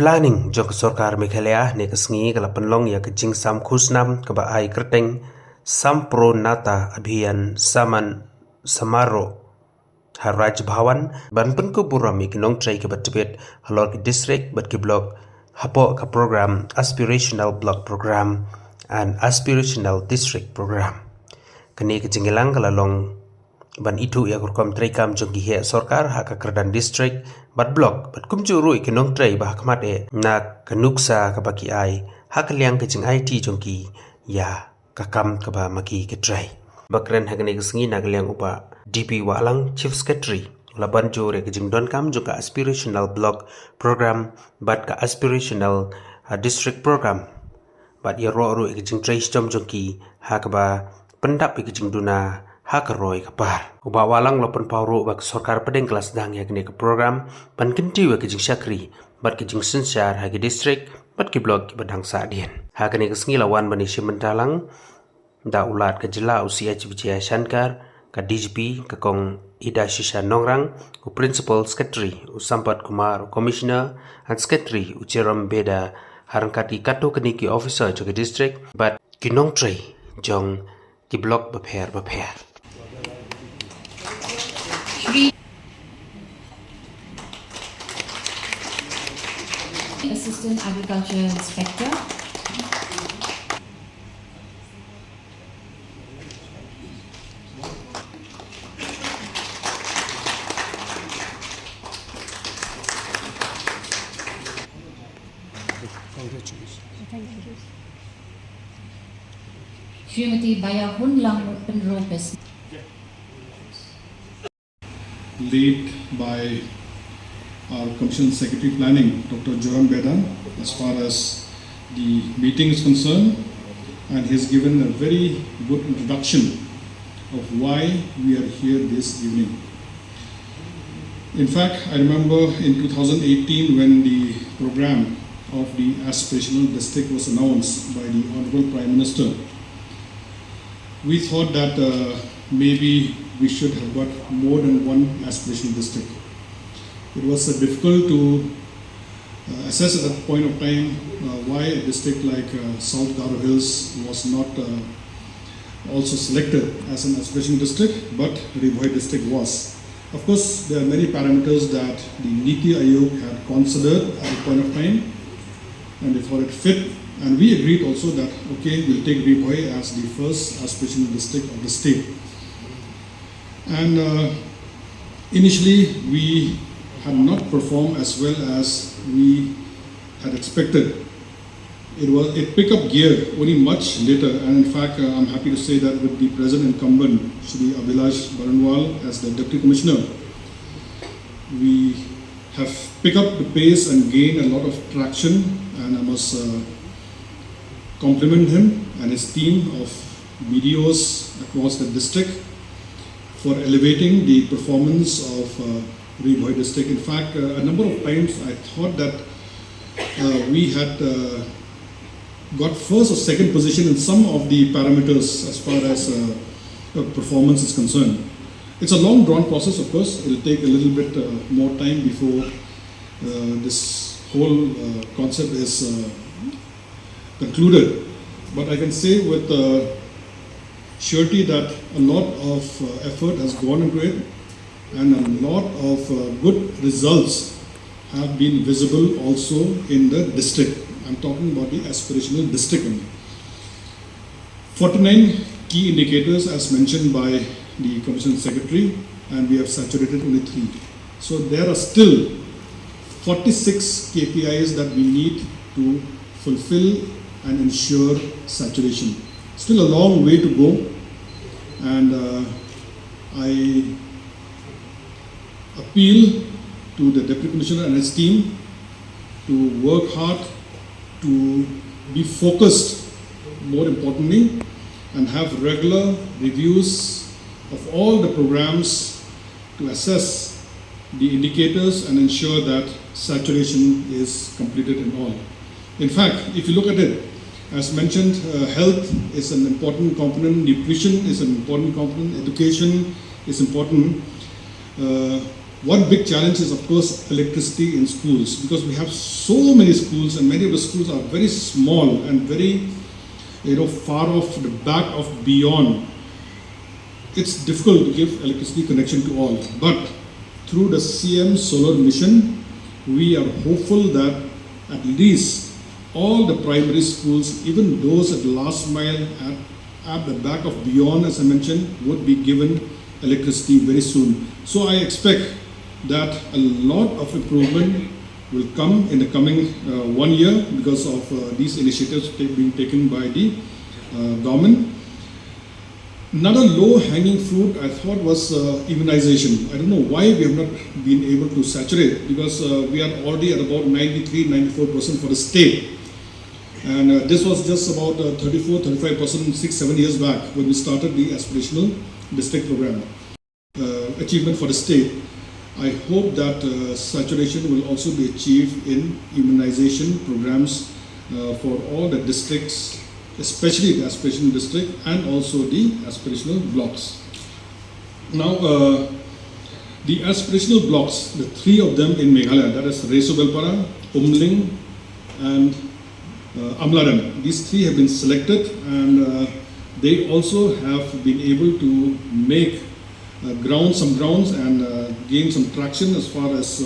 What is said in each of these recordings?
Planning jok Sorkar Meghalaya ne kasngi kala penlong ya kejing sam khusnam kaba ai kerteng sam pro nata abhiyan saman samaro Haraj Bhawan ban pen ko burami kinong trai ke batibet halor ki district bat ki block hapo ka program aspirational block program and aspirational district program kani kejingilang kala long ban itu ya kurkom trai kam jong ki he Sorkar ha ka kerdan district bat block bat kumju rui kinong trai bah kmat e na kanuksa ka baki ai ha kaliang kejing IT jong ki ya ka kam ka ba maki ke trai bakren hagani kesengi nagaliang upa DP Walang Chief Secretary laban jore kejing don kam juga aspirational block program bat ka aspirational district program bat ya ro kejing trace jom jongki ha ka ba pendap kejing duna ha ka roi ka par uba walang lopen pauro bak Sorkar pedeng kelas dang ya kene ke program pan kenti wa kejing syakri bat kejing sensyar ha ke district bat ki block ki badang sa dien ha kene kesengi lawan bani shimentalang da ulat ke jela UCH Vijaya Shankar ka DGP ka kong Ida Shisha Nongrang ku Principal Secretary Sampat Kumar Commissioner and Secretary Ucheram Beda harangkati kato kaniki officer joge district but kinong tray jong ki block bapher Assistant Agriculture Inspector Srimati Baya Hunlang Penropes. Led by our Commission Secretary Planning, Dr. Joram Beda, as far as the meeting is concerned, and he has given a very good introduction of why we are here this evening. In fact, I remember in 2018 when the program of the aspirational district was announced by the Honorable Prime Minister, we thought that maybe we should have got more than one aspirational district. It was difficult to assess at that point of time why a district like South Garo Hills was not also selected as an aspirational district, but Ribhoi district was. Of course, there are many parameters that the Niti Aayog had considered at the point of time, and they thought it fit. And we agreed also that, okay, we'll take Ribhoi as the first aspirational district of the state. And initially, we had not performed as well as we had expected. It picked up gear only much later, and in fact, I'm happy to say that with the present incumbent, Shri Abhilash Baranwal, as the Deputy Commissioner, we have picked up the pace and gained a lot of traction, and I must compliment him and his team of BDOs across the district for elevating the performance of Ribhoi district. In fact, a number of times I thought that we had got first or second position in some of the parameters as far as performance is concerned. It's a long drawn process, of course. It will take a little bit more time before this whole concept is concluded, but I can say with surety that a lot of effort has gone into it, and a lot of good results have been visible also in the district. I'm talking about the aspirational district only. 49 key indicators as mentioned by the Commission Secretary, and we have saturated only 3. So there are still 46 KPIs that we need to fulfill and ensure saturation. Still a long way to go, and I appeal to the Deputy Commissioner and his team to work hard, to be focused, more importantly, and have regular reviews of all the programs to assess the indicators and ensure that saturation is completed in all. In fact, if you look at it, as mentioned, health is an important component, nutrition is an important component, education is important. One big challenge is, of course, electricity in schools, because we have so many schools, and many of the schools are very small and very, far off the back of beyond. It's difficult to give electricity connection to all, but through the CM Solar Mission, we are hopeful that at least all the primary schools, even those at the last mile at the back of beyond, as I mentioned, would be given electricity very soon. So I expect that a lot of improvement will come in the coming 1 year because of these initiatives being taken by the government. Another low-hanging fruit I thought was immunization. I don't know why we have not been able to saturate, because we are already at about 93-94% for the state. And this was just about 34-35% 6-7 years back when we started the aspirational district program achievement for the state. I hope that saturation will also be achieved in immunization programs for all the districts, especially the aspirational district and also the aspirational blocks. Now, the aspirational blocks, the three of them in Meghalaya, that is Resu Belpara, Umling and Amlarem. These three have been selected, and they also have been able to make some grounds and gain some traction as far as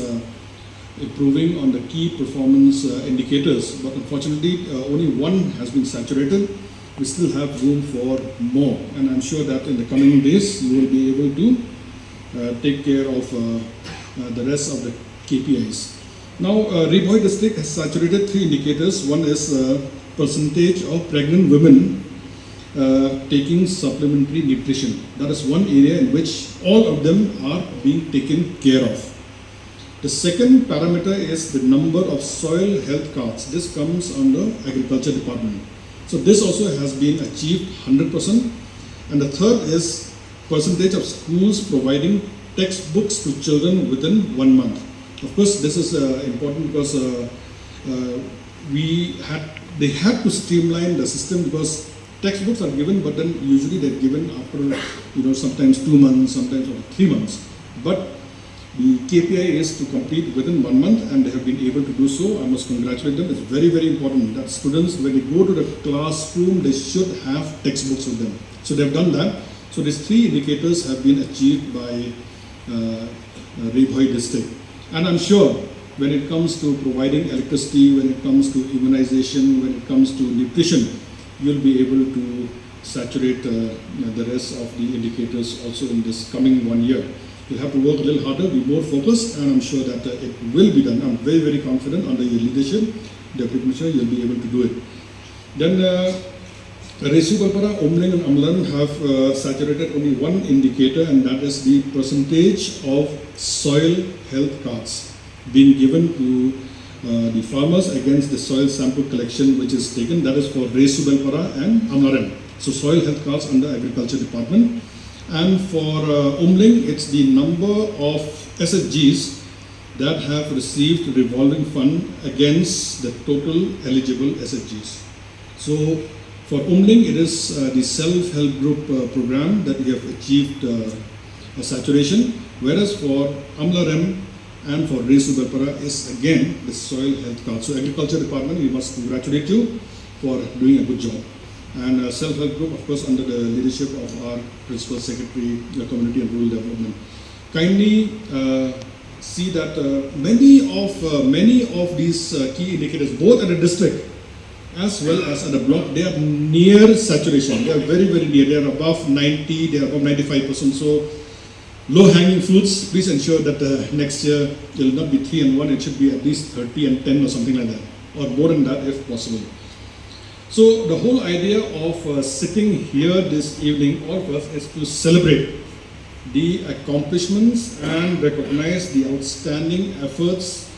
improving on the key performance indicators. But unfortunately, only one has been saturated. We still have room for more, and I'm sure that in the coming days you will be able to take care of the rest of the KPIs. Now, Ri Bhoi district has saturated three indicators. One is percentage of pregnant women taking supplementary nutrition. That is one area in which all of them are being taken care of. The second parameter is the number of soil health cards. This comes under Agriculture Department. So this also has been achieved 100%. And the third is percentage of schools providing textbooks to children within 1 month. Of course, this is important because they had to streamline the system, because textbooks are given, but then usually they're given after, sometimes 2 months, sometimes 3 months. But the KPI is to complete within 1 month, and they have been able to do so. I must congratulate them. It's very, very important that students, when they go to the classroom, they should have textbooks with them. So they've done that. So these three indicators have been achieved by Ri Bhoi district. And I'm sure when it comes to providing electricity, when it comes to immunization, when it comes to nutrition, you'll be able to saturate the rest of the indicators also in this coming 1 year. You'll have to work a little harder, be more focused, and I'm sure that it will be done. I'm very, very confident under your leadership, Deputy Commissioner, you'll be able to do it. Then Resu Belpara, Umling and Amlan have saturated only one indicator, and that is the percentage of soil health cards being given to the farmers against the soil sample collection which is taken. That is for Resu Belpara and Amlarem. So soil health cards under Agriculture Department. And for Umling, it's the number of SHGs that have received revolving fund against the total eligible SHGs. So for Umling, it is the self-help group program that we have achieved a saturation, whereas for Amlarem and for Resu Belpara is again the soil health card. So Agriculture Department, we must congratulate you for doing a good job. And self-help group, of course, under the leadership of our Principal Secretary, Community and Rural Development. Kindly see that many of these key indicators, both at the district as well as at the block, they are near saturation. They are very, very near. They are above 90, they are above 95%. So low-hanging fruits, please ensure that next year it will not be 3 and 1, it should be at least 30 and 10 or something like that, or more than that if possible. So the whole idea of sitting here this evening, all of us, is to celebrate the accomplishments and recognize the outstanding efforts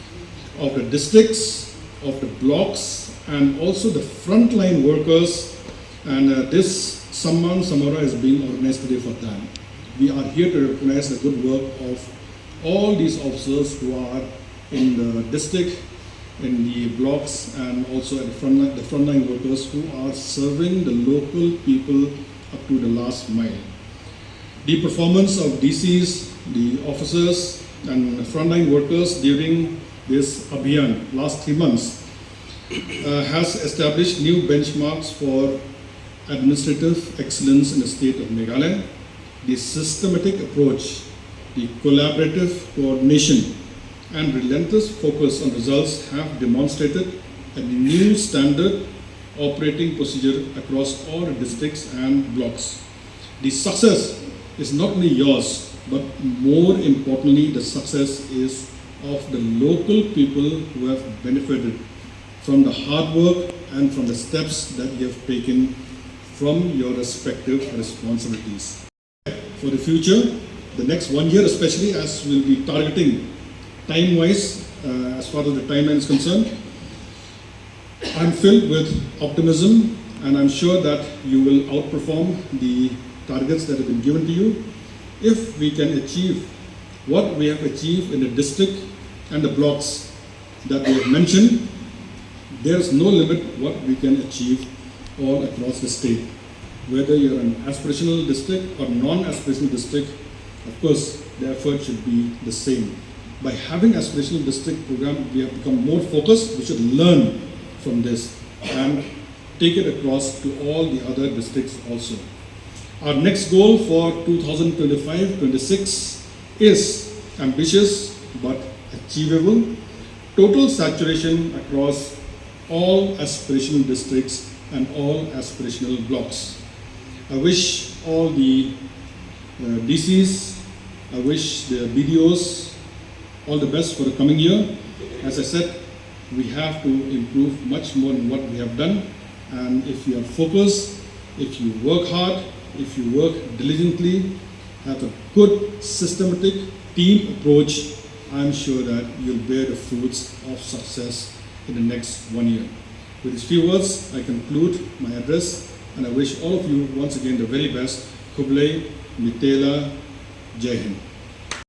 of the districts, of the blocks, and also the frontline workers. And this Samman Samara is being organized today for that. We are here to recognize the good work of all these officers who are in the district, in the blocks, and also at the frontline workers who are serving the local people up to the last mile. The performance of DCs, the officers, and frontline workers during this Abhiyan last 3 months has established new benchmarks for administrative excellence in the state of Meghalaya. The systematic approach, the collaborative coordination, and relentless focus on results have demonstrated a new standard operating procedure across all districts and blocks. The success is not only yours, but more importantly, the success is of the local people who have benefited from the hard work and from the steps that you have taken from your respective responsibilities. For the future, the next 1 year especially, as we'll be targeting time-wise, as far as the timeline is concerned, I'm filled with optimism, and I'm sure that you will outperform the targets that have been given to you. If we can achieve what we have achieved in the district and the blocks that we have mentioned, there's no limit what we can achieve all across the state. Whether you're an aspirational district or non-aspirational district, of course, the effort should be the same. By having aspirational district program, we have become more focused. We should learn from this and take it across to all the other districts also. Our next goal for 2025-26 is ambitious but achievable. Total saturation across all aspirational districts and all aspirational blocks. I wish all the DCs, I wish the BDOs all the best for the coming year. As I said, we have to improve much more than what we have done. And if you are focused, if you work hard, if you work diligently, have a good systematic team approach, I'm sure that you'll bear the fruits of success in the next 1 year. With these few words, I conclude my address, and I wish all of you once again the very best. Kublai, Mitela, Jai Hind.